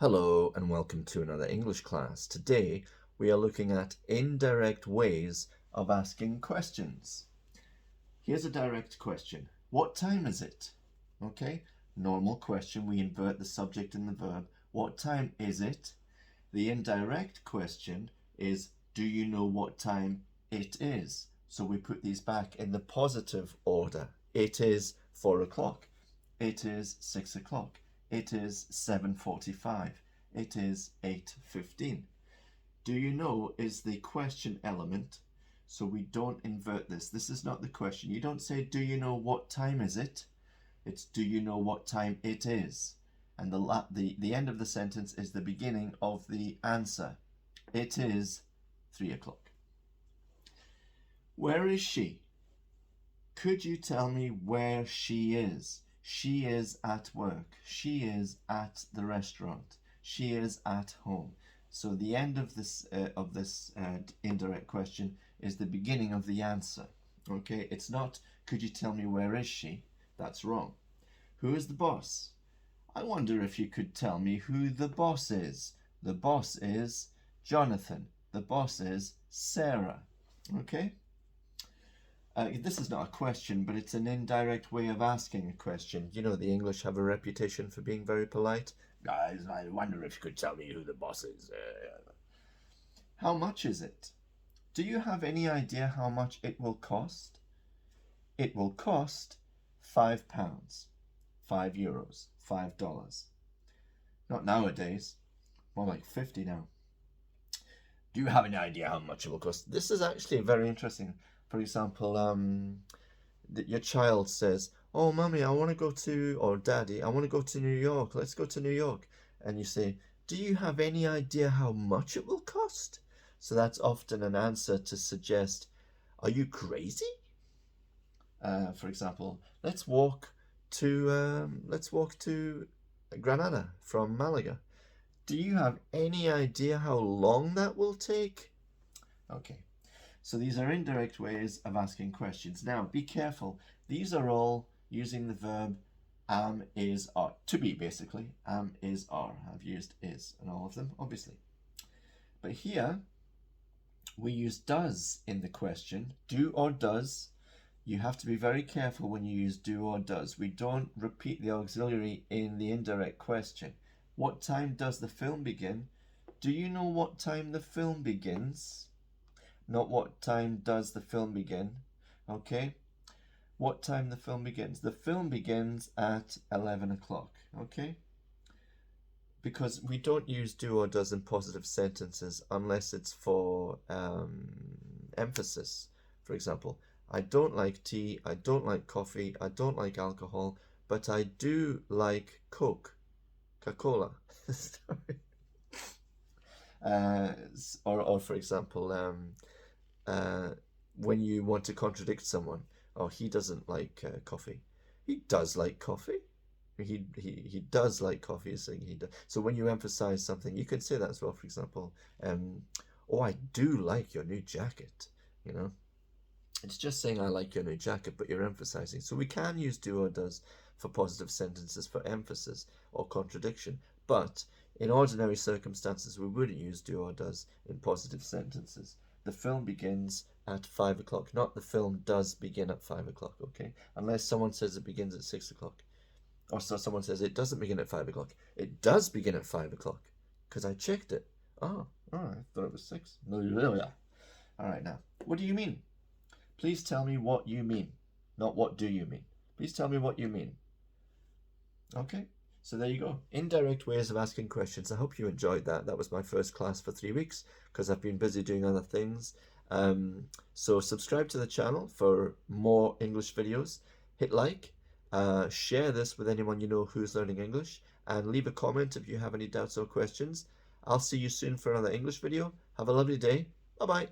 Hello and welcome to another English class. Today we are looking at indirect ways of asking questions. Here's a direct question. What time is it? Okay, normal question, we invert the subject and the verb. What time is it? The indirect question is, do you know what time it is? So we put these back in the positive order. It is 4 o'clock. It is 6 o'clock. It is 7:45. It is 8:15. Do you know is the question element, so we don't invert this. This is not the question. You don't say, do you know what time is it? It's, do you know what time it is? And the end of the sentence is the beginning of the answer. It is 3 o'clock. Where is she? Could you tell me where she is? She is at work. She is at the restaurant. She is at home. So the end of this indirect question is the beginning of the answer. Okay, it's not, could you tell me where is she? That's wrong. Who is the boss? I wonder if you could tell me who the boss is. The boss is Jonathan. The boss is Sarah. Okay? This is not a question, but it's an indirect way of asking a question. You know, the English have a reputation for being very polite. Guys, I wonder if you could tell me who the boss is. How much is it? Do you have any idea how much it will cost? It will cost £5, €5, $5. Not nowadays, more like 50 now. Do you have any idea how much it will cost? This is actually very interesting. For example, your child says, oh, Mummy, I want to go to, or Daddy, I want to go to New York. Let's go to New York. And you say, do you have any idea how much it will cost? So that's often an answer to suggest, are you crazy? For example, let's walk to Granada from Malaga. Do you have any idea how long that will take? Okay. So these are indirect ways of asking questions. Now, be careful. These are all using the verb am, is, are. To be, basically. Am, is, are. I've used is in all of them, obviously. But here, we use does in the question. Do or does. You have to be very careful when you use do or does. We don't repeat the auxiliary in the indirect question. What time does the film begin? Do you know what time the film begins? Not what time does the film begin, okay? What time the film begins? The film begins at 11 o'clock, okay? Because we don't use do or does in positive sentences unless it's for emphasis. For example, I don't like tea, I don't like coffee, I don't like alcohol, but I do like Coca-Cola. Sorry. Or for example, when you want to contradict someone, oh, he doesn't like coffee. He does like coffee. He does like coffee. Is saying he does. So when you emphasize something, you can say that as well. For example, oh, I do like your new jacket. You know, it's just saying I like your new jacket, but you're emphasizing. So we can use do or does for positive sentences for emphasis or contradiction, but in ordinary circumstances, we wouldn't use do or does in positive sentences. The film begins at 5 o'clock, not the film does begin at 5 o'clock, okay? Unless someone says it begins at 6 o'clock. Or so someone says it doesn't begin at 5 o'clock. It does begin at 5 o'clock, because I checked it. Oh, I thought it was 6. No, you really are. All right, now, what do you mean? Please tell me what you mean, not what do you mean. Please tell me what you mean. Okay? So there you go. Indirect ways of asking questions. I hope you enjoyed that. That was my first class for 3 weeks because I've been busy doing other things. So subscribe to the channel for more English videos. Hit like. Share this with anyone you know who's learning English. And leave a comment if you have any doubts or questions. I'll see you soon for another English video. Have a lovely day. Bye-bye.